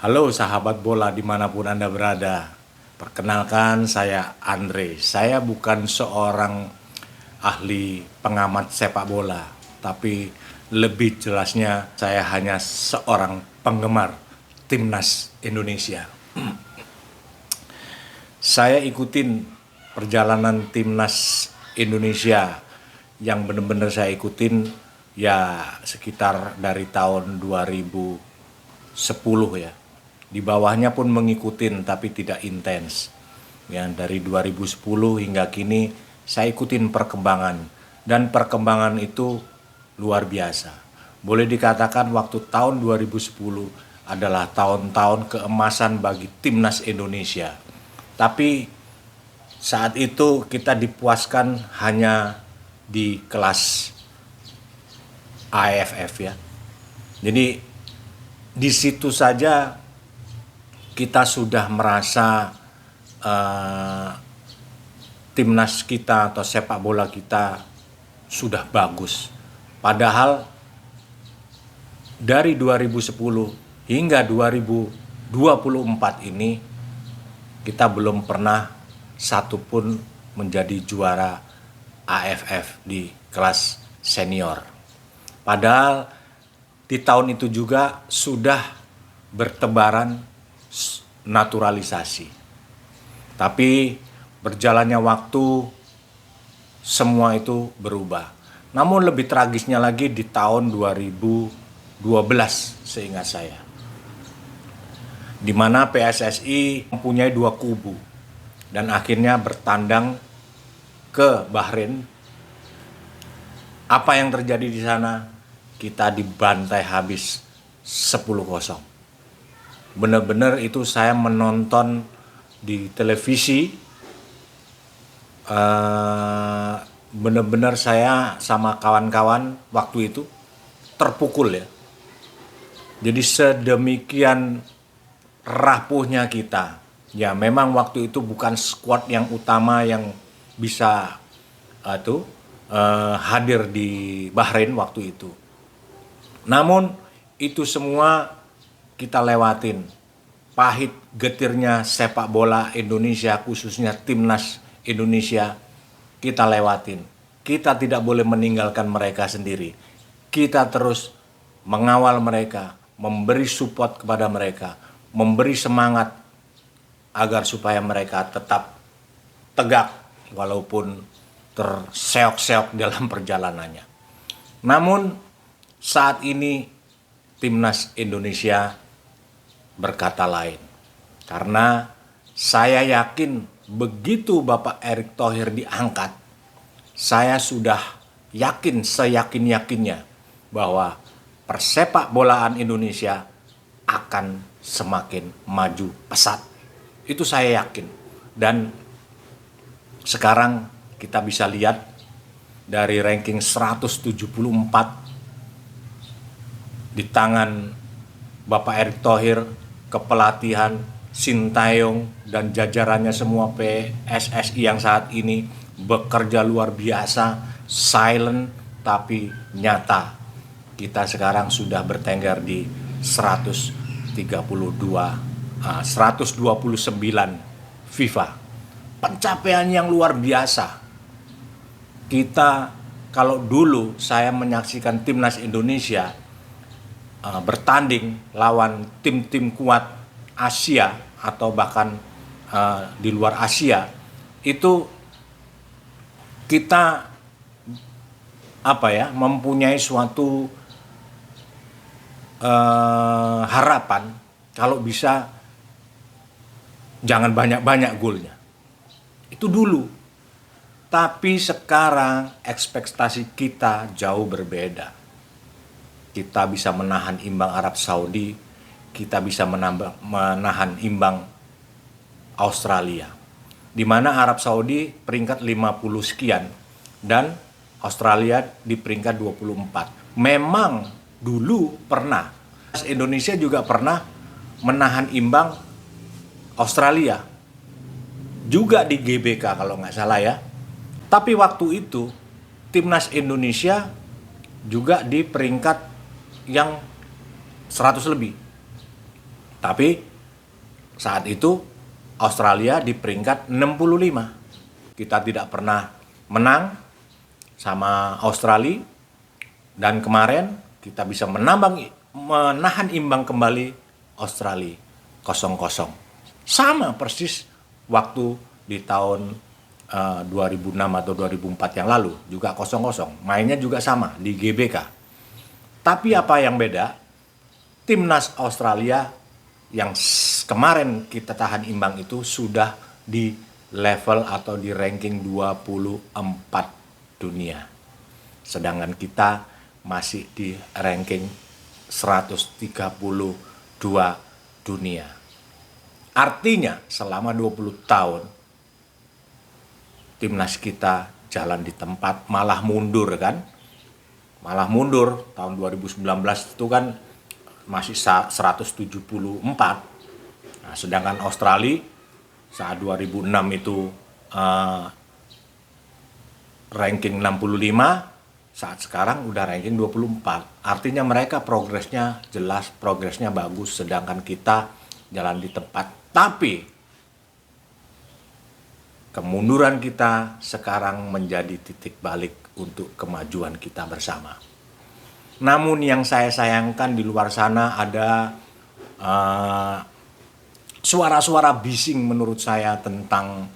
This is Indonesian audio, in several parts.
Halo sahabat bola dimanapun Anda berada. Perkenalkan saya Andre. Saya bukan seorang ahli pengamat sepak bola. Tapi lebih jelasnya saya hanya seorang penggemar timnas Indonesia. Saya ikutin perjalanan timnas Indonesia yang benar-benar saya ikutin ya sekitar dari tahun 2010 ya. Di bawahnya pun mengikutin tapi tidak intens. Ya, dari 2010 hingga kini saya ikutin perkembangan dan perkembangan itu luar biasa. Boleh dikatakan waktu tahun 2010 adalah tahun-tahun keemasan bagi timnas Indonesia. Tapi saat itu kita dipuaskan hanya di kelas AFF ya. Jadi di situ saja kita sudah merasa timnas kita atau sepak bola kita sudah bagus. Padahal dari 2010 hingga 2024 ini kita belum pernah satupun menjadi juara AFF di kelas senior. Padahal di tahun itu juga sudah bertebaran naturalisasi. Tapi berjalannya waktu semua itu berubah. Namun lebih tragisnya lagi di tahun 2012 seingat saya. Di mana PSSI mempunyai dua kubu dan akhirnya bertandang ke Bahrain. Apa yang terjadi di sana? Kita dibantai habis 10-0. Benar-benar itu saya menonton di televisi, benar-benar saya sama kawan-kawan waktu itu terpukul ya. Jadi sedemikian rapuhnya kita. Ya memang waktu itu bukan skuad yang utama yang bisa hadir di Bahrain waktu itu. Namun itu semua kita lewatin. Pahit getirnya sepak bola Indonesia, khususnya timnas Indonesia, kita lewatin. Kita tidak boleh meninggalkan mereka sendiri. Kita terus mengawal mereka, memberi support kepada mereka, memberi semangat agar supaya mereka tetap tegak walaupun terseok-seok dalam perjalanannya. Namun saat ini timnas Indonesia berkata lain. Karena saya yakin begitu Bapak Erick Thohir diangkat, saya sudah yakin seyakin-yakinnya bahwa persepak bolaan Indonesia akan semakin maju pesat. Itu saya yakin. Dan sekarang kita bisa lihat dari ranking 174 di tangan Bapak Erick Thohir, kepelatihan Sintayong dan jajarannya semua PSSI yang saat ini bekerja luar biasa, silent tapi nyata. Kita sekarang sudah bertengger di 129 FIFA. Pencapaian yang luar biasa. Kita kalau dulu saya menyaksikan timnas Indonesia bertanding lawan tim-tim kuat Asia atau bahkan di luar Asia, itu kita mempunyai suatu harapan kalau bisa jangan banyak-banyak golnya. Itu dulu. Tapi sekarang ekspektasi kita jauh berbeda. Kita bisa menahan imbang Arab Saudi, kita bisa menahan imbang Australia. Di mana Arab Saudi peringkat 50 sekian dan Australia di peringkat 24. Memang dulu pernah Indonesia juga pernah menahan imbang Australia. Juga di GBK kalau nggak salah ya. Tapi waktu itu timnas Indonesia juga di peringkat yang 100 lebih. Tapi saat itu Australia di peringkat 65. Kita tidak pernah menang sama Australia, dan kemarin kita bisa menahan imbang kembali Australia 0-0. Sama persis waktu di tahun 2006 atau 2004 yang lalu, juga 0-0. Mainnya juga sama di GBK. Tapi apa yang beda? Timnas Australia yang kemarin kita tahan imbang itu sudah di level atau di ranking 24 dunia. Sedangkan kita masih di ranking 132 dunia. Artinya selama 20 tahun timnas kita jalan di tempat, malah mundur kan. Malah mundur tahun 2019 itu kan masih 174. Nah, sedangkan Australia saat 2006 itu ranking 65, saat sekarang udah ranking 24. Artinya mereka progresnya jelas, progresnya bagus, sedangkan kita jalan di tempat. Tapi kemunduran kita sekarang menjadi titik balik untuk kemajuan kita bersama. Namun yang saya sayangkan di luar sana ada suara-suara bising menurut saya tentang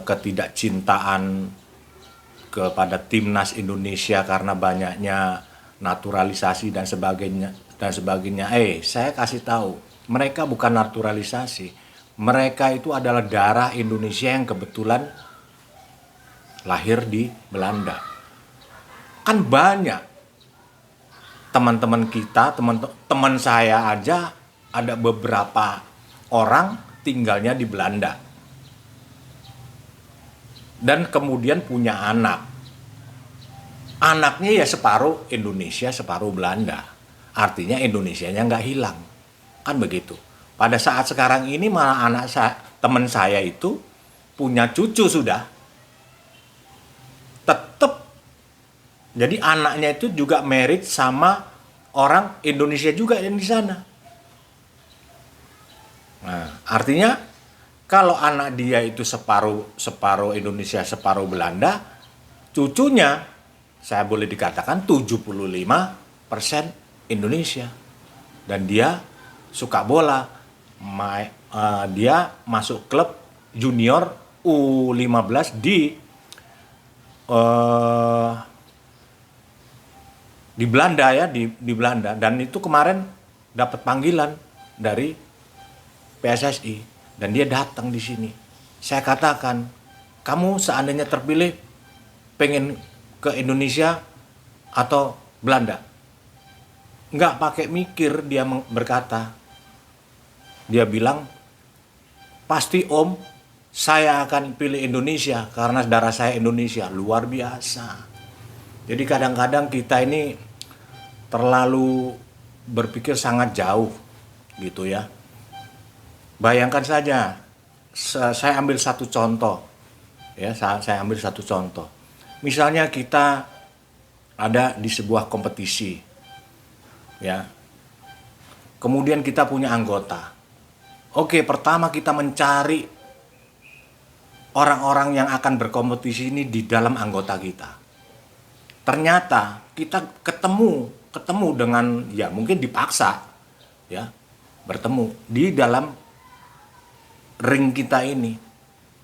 ketidakcintaan kepada timnas Indonesia karena banyaknya naturalisasi dan sebagainya. Saya kasih tahu, mereka bukan naturalisasi. Mereka itu adalah darah Indonesia yang kebetulan lahir di Belanda. Kan banyak teman-teman kita, teman saya aja ada beberapa orang tinggalnya di Belanda. Dan kemudian punya anak. Anaknya ya separuh Indonesia, separuh Belanda. Artinya Indonesianya nggak hilang. Kan begitu. Pada saat sekarang ini malah teman saya itu punya cucu sudah. Tetap. Jadi anaknya itu juga married sama orang Indonesia juga yang di sana. Nah, artinya kalau anak dia itu separuh Indonesia, separuh Belanda, cucunya saya boleh dikatakan 75% Indonesia. Dan dia suka bola. Dia masuk klub junior U15 di Belanda ya, di Belanda, dan itu kemarin dapat panggilan dari PSSI dan dia datang di sini. Saya katakan, kamu seandainya terpilih pengen ke Indonesia atau Belanda? Nggak pakai mikir dia berkata. Dia bilang, pasti om, saya akan pilih Indonesia karena darah saya Indonesia. Luar biasa. Jadi kadang-kadang kita ini terlalu berpikir sangat jauh gitu ya. Bayangkan saja, saya ambil satu contoh. Ya, saya ambil satu contoh. Misalnya kita ada di sebuah kompetisi. Ya. Kemudian kita punya anggota. Oke, pertama kita mencari orang-orang yang akan berkompetisi ini di dalam anggota kita. Ternyata kita ketemu dengan, ya mungkin dipaksa ya, bertemu di dalam ring kita ini,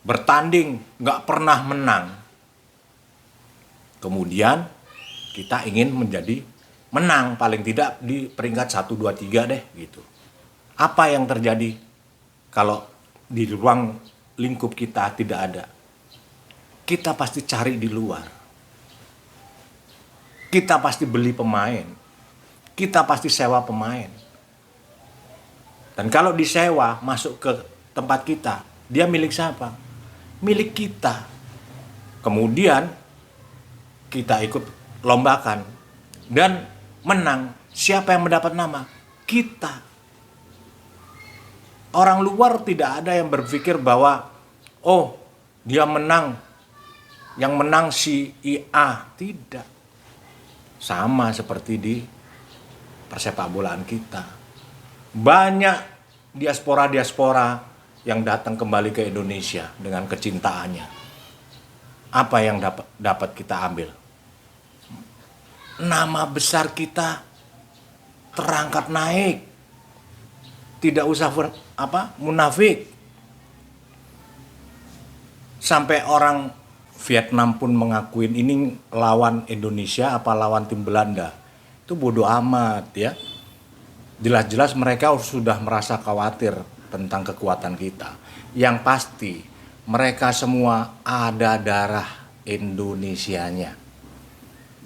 bertanding nggak pernah menang. Kemudian kita ingin menjadi menang paling tidak di peringkat 1, 2, 3 deh gitu. Apa yang terjadi kalau di ruang lingkup kita tidak ada? Kita pasti cari di luar. Kita pasti beli pemain. Kita pasti sewa pemain. Dan kalau disewa masuk ke tempat kita, dia milik siapa? Milik kita. Kemudian kita ikut lombakan dan menang. Siapa yang mendapat nama? Kita. Orang luar tidak ada yang berpikir bahwa oh, dia menang. Yang menang si IA. Tidak. Sama seperti di persepakbolaan kita. Banyak diaspora-diaspora yang datang kembali ke Indonesia dengan kecintaannya. Apa yang dapat kita ambil? Nama besar kita terangkat naik. Tidak usah munafik. Sampai orang Vietnam pun mengakuin ini lawan Indonesia apa lawan tim Belanda. Itu bodoh amat ya. Jelas-jelas mereka sudah merasa khawatir tentang kekuatan kita. Yang pasti mereka semua ada darah Indonesianya.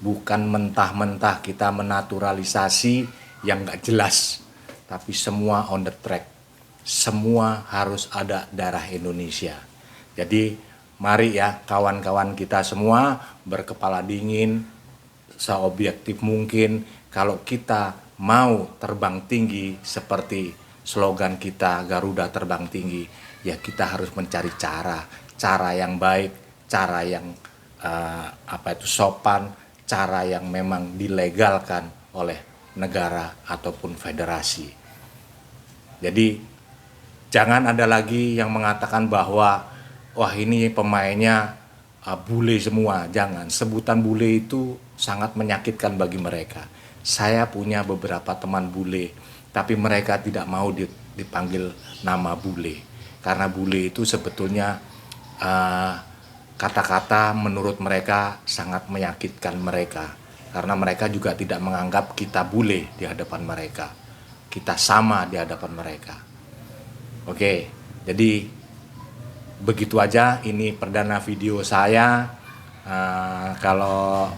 Bukan mentah-mentah kita menaturalisasi yang gak jelas. Tapi semua on the track. Semua harus ada darah Indonesia. Jadi mari ya kawan-kawan kita semua berkepala dingin, seobjektif mungkin. Kalau kita mau terbang tinggi seperti slogan kita Garuda Terbang Tinggi, ya kita harus mencari cara yang baik, cara yang sopan, cara yang memang dilegalkan oleh negara ataupun federasi. Jadi jangan ada lagi yang mengatakan bahwa wah ini pemainnya bule semua. Jangan, sebutan bule itu sangat menyakitkan bagi mereka. Saya punya beberapa teman bule, tapi mereka tidak mau dipanggil nama bule. Karena bule itu sebetulnya kata-kata menurut mereka sangat menyakitkan mereka. Karena mereka juga tidak menganggap kita bule di hadapan mereka. Kita sama di hadapan mereka. Oke, jadi begitu aja, ini perdana video saya. Kalau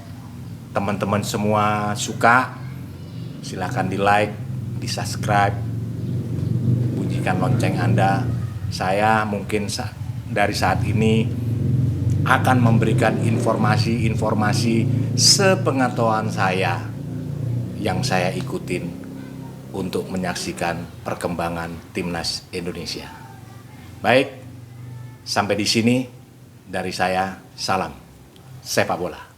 teman-teman semua suka, silakan di like, di subscribe, bunyikan lonceng Anda. Saya mungkin dari saat ini akan memberikan informasi-informasi sepengetahuan saya yang saya ikutin untuk menyaksikan perkembangan timnas Indonesia. Baik, sampai di sini dari saya, salam sepak bola.